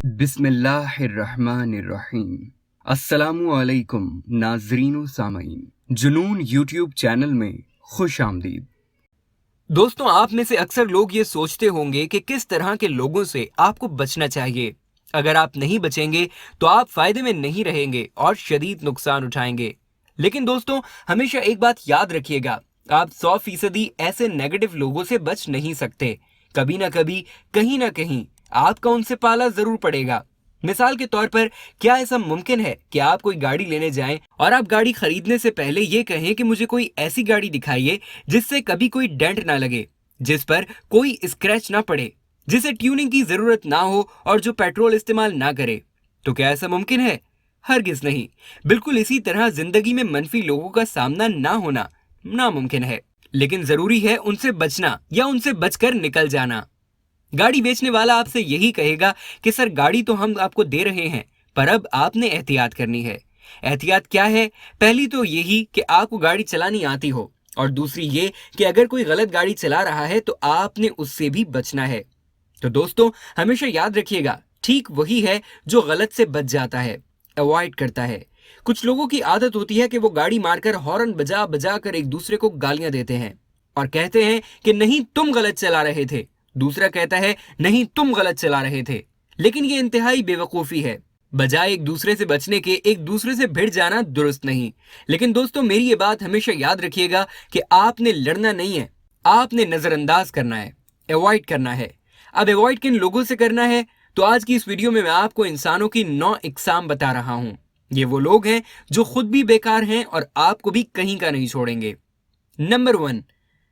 بسم اللہ الرحمن الرحیم۔ السلام علیکم ناظرین و سامعین، جنون یوٹیوب چینل میں خوش آمدید۔ دوستوں، آپ میں سے اکثر لوگ یہ سوچتے ہوں گے کہ کس طرح کے لوگوں سے آپ کو بچنا چاہیے۔ اگر آپ نہیں بچیں گے تو آپ فائدے میں نہیں رہیں گے اور شدید نقصان اٹھائیں گے۔ لیکن دوستوں، ہمیشہ ایک بات یاد رکھیے گا، آپ 100% ایسے نیگیٹو لوگوں سے بچ نہیں سکتے۔ کبھی نہ کبھی، کہیں نہ کہیں آپ کا ان سے پالا ضرور پڑے گا۔ مثال کے طور پر، کیا ایسا ممکن ہے کہ آپ کوئی گاڑی لینے جائیں اور آپ گاڑی خریدنے سے پہلے یہ کہیں کہ مجھے کوئی ایسی گاڑی دکھائیے جس سے کبھی کوئی ڈینٹ نہ لگے، جس پر کوئی اسکریچ نہ پڑے، جسے ٹیوننگ کی ضرورت نہ ہو اور جو پیٹرول استعمال نہ کرے؟ تو کیا ایسا ممکن ہے؟ ہرگز نہیں۔ بالکل اسی طرح زندگی میں منفی لوگوں کا سامنا نہ ہونا ناممکن ہے، لیکن ضروری ہے ان سے بچنا یا ان سے بچ کر نکل جانا۔ گاڑی بیچنے والا آپ سے یہی کہے گا کہ سر، گاڑی تو ہم آپ کو دے رہے ہیں، پر اب آپ نے احتیاط کرنی ہے۔ احتیاط کیا ہے؟ پہلی تو یہی کہ آپ کو گاڑی چلانی آتی ہو، اور دوسری یہ کہ اگر کوئی غلط گاڑی چلا رہا ہے تو آپ نے اس سے بھی بچنا ہے۔ تو دوستوں، ہمیشہ یاد رکھیے گا، ٹھیک وہی ہے جو غلط سے بچ جاتا ہے، اوائڈ کرتا ہے۔ کچھ لوگوں کی عادت ہوتی ہے کہ وہ گاڑی مار کر ہارن بجا بجا کر ایک دوسرے کو گالیاں دیتے ہیں اور کہتے ہیں کہ نہیں تم غلط چلا رہے تھے، دوسرا کہتا ہے نہیں تم غلط چلا رہے تھے۔ لیکن یہ انتہائی بے وقوفی ہے۔ بجائے ایک دوسرے سے بچنے کے، ایک دوسرے سے بھڑ جانا درست نہیں۔ لیکن دوستوں، میری یہ بات ہمیشہ یاد رکھیے گا کہ آپ نے لڑنا نہیں ہے، آپ نے نظر انداز کرنا ہے، ایوائڈ کرنا ہے۔ اب ایوائڈ کن لوگوں سے کرنا ہے؟ تو آج کی اس ویڈیو میں آپ کو انسانوں کی 9 اقسام بتا رہا ہوں۔ یہ وہ لوگ ہیں جو خود بھی بیکار ہیں اور آپ کو بھی کہیں کا نہیں چھوڑیں گے۔ نمبر 1،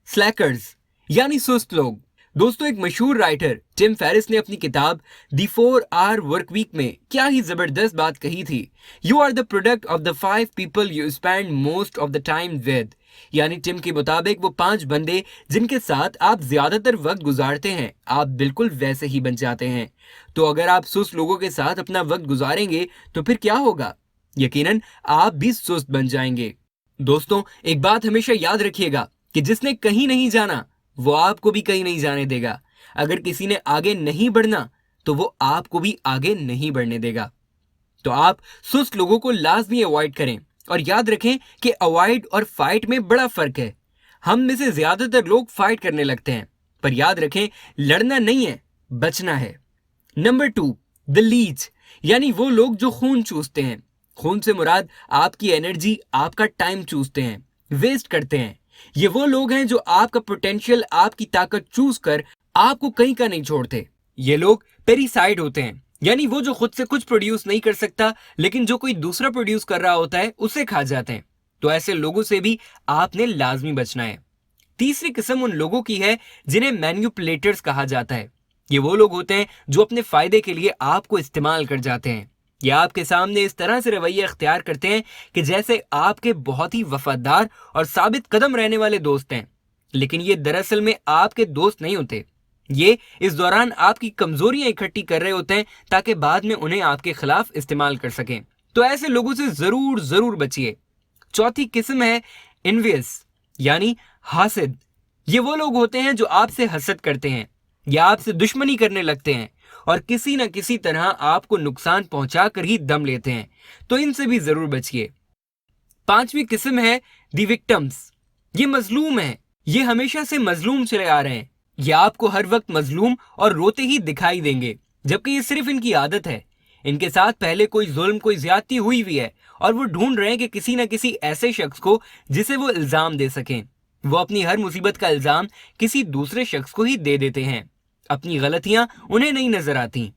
سلیکرز یعنی سست لوگ۔ دوستوں، ایک مشہور رائٹر ٹم فیرس نے اپنی کتاب دی 4 آور ورک ویک میں کیا ہی زبردست بات کہی تھی۔ You are the product of the 5 people you spend most of the time with. یعنی ٹم کے مطابق وہ 5 بندے جن کے ساتھ آپ زیادہ تر وقت گزارتے ہیں، آپ بالکل ویسے ہی بن جاتے ہیں۔ تو اگر آپ سست لوگوں کے ساتھ اپنا وقت گزاریں گے تو پھر کیا ہوگا؟ یقیناً آپ بھی سست بن جائیں گے۔ دوستوں، ایک بات ہمیشہ یاد رکھیے گا کہ جس نے کہیں نہیں جانا وہ آپ کو بھی کہیں نہیں جانے دے گا۔ اگر کسی نے آگے نہیں بڑھنا تو وہ آپ کو بھی آگے نہیں بڑھنے دے گا۔ تو آپ سست لوگوں کو لازمی اوائڈ کریں، اور یاد رکھیں کہ اوائڈ اور فائٹ میں بڑا فرق ہے۔ ہم میں سے زیادہ تر لوگ فائٹ کرنے لگتے ہیں، پر یاد رکھیں لڑنا نہیں ہے، بچنا ہے۔ نمبر 2، دی لیچ یعنی وہ لوگ جو خون چوستے ہیں۔ خون سے مراد آپ کی انرجی، آپ کا ٹائم چوستے ہیں، ویسٹ کرتے ہیں۔ یہ وہ لوگ ہیں جو آپ کا پوٹینشیل، آپ کی طاقت چوس کر آپ کو کہیں کا نہیں چھوڑتے۔ یہ لوگ پیریسائڈ ہوتے ہیں، یعنی وہ جو خود سے کچھ پروڈیوس نہیں کر سکتا لیکن جو کوئی دوسرا پروڈیوس کر رہا ہوتا ہے اسے کھا جاتے ہیں۔ تو ایسے لوگوں سے بھی آپ نے لازمی بچنا ہے۔ تیسری قسم ان لوگوں کی ہے جنہیں مینیپولیٹرز کہا جاتا ہے۔ یہ وہ لوگ ہوتے ہیں جو اپنے فائدے کے لیے آپ کو استعمال کر جاتے ہیں۔ یہ آپ کے سامنے اس طرح سے رویہ اختیار کرتے ہیں کہ جیسے آپ کے بہت ہی وفادار اور ثابت قدم رہنے والے دوست ہیں، لیکن یہ دراصل میں آپ کے دوست نہیں ہوتے۔ یہ اس دوران آپ کی کمزوریاں اکٹھی کر رہے ہوتے ہیں تاکہ بعد میں انہیں آپ کے خلاف استعمال کر سکیں۔ تو ایسے لوگوں سے ضرور بچیے۔ چوتھی قسم ہے انویس یعنی حاسد۔ یہ وہ لوگ ہوتے ہیں جو آپ سے حسد کرتے ہیں یا آپ سے دشمنی کرنے لگتے ہیں اور کسی نہ کسی طرح آپ کو نقصان پہنچا کر ہی دم لیتے ہیں، تو ان سے بھی ضرور بچیے۔ 5ویں قسم ہے دی وکٹمز۔ یہ مظلوم ہیں، یہ ہمیشہ سے مظلوم چلے آ رہے ہیں۔ یہ آپ کو ہر وقت مظلوم اور روتے ہی دکھائی دیں گے، جبکہ یہ صرف ان کی عادت ہے۔ ان کے ساتھ پہلے کوئی ظلم، کوئی زیادتی ہوئی ہے اور وہ ڈھونڈ رہے ہیں کہ کسی نہ کسی ایسے شخص کو جسے وہ الزام دے سکیں۔ وہ اپنی ہر مصیبت کا الزام کسی دوسرے شخص کو ہی دے دیتے ہیں۔ اپنی غلطیاں انہیں نہیں نظر آتی۔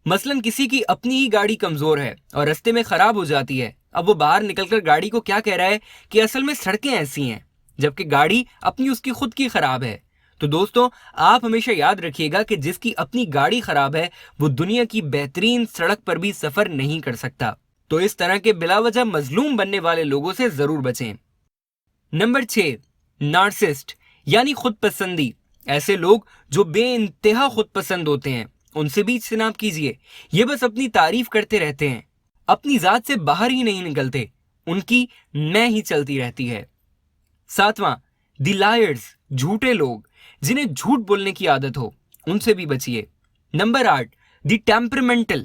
مثلاً کسی کی اپنی ہی گاڑی کمزور ہے اور رستے میں خراب ہو جاتی ہے، اب وہ باہر نکل کر گاڑی کو کیا کہہ رہا ہے کہ اصل میں سڑکیں ایسی ہیں، جبکہ گاڑی اپنی اس کی خود کی خراب ہے۔ تو دوستوں، آپ ہمیشہ یاد رکھیے گا کہ جس کی اپنی گاڑی خراب ہے وہ دنیا کی بہترین سڑک پر بھی سفر نہیں کر سکتا۔ تو اس طرح کے بلا وجہ مظلوم بننے والے لوگوں سے ضرور بچیں۔ نمبر 6، نارسسٹ یعنی خود پسندی۔ ایسے لوگ جو بے انتہا خود پسند ہوتے ہیں، ان سے بھی اجتناب کیجیے۔ یہ بس اپنی تعریف کرتے رہتے ہیں، اپنی ذات سے باہر ہی نہیں نکلتے، ان کی میں ہی چلتی رہتی ہے۔ 7واں، دی لائرز جھوٹے لوگ، جنہیں جھوٹ بولنے کی عادت ہو، ان سے بھی بچیے۔ نمبر 8، دی ٹیمپرمنٹل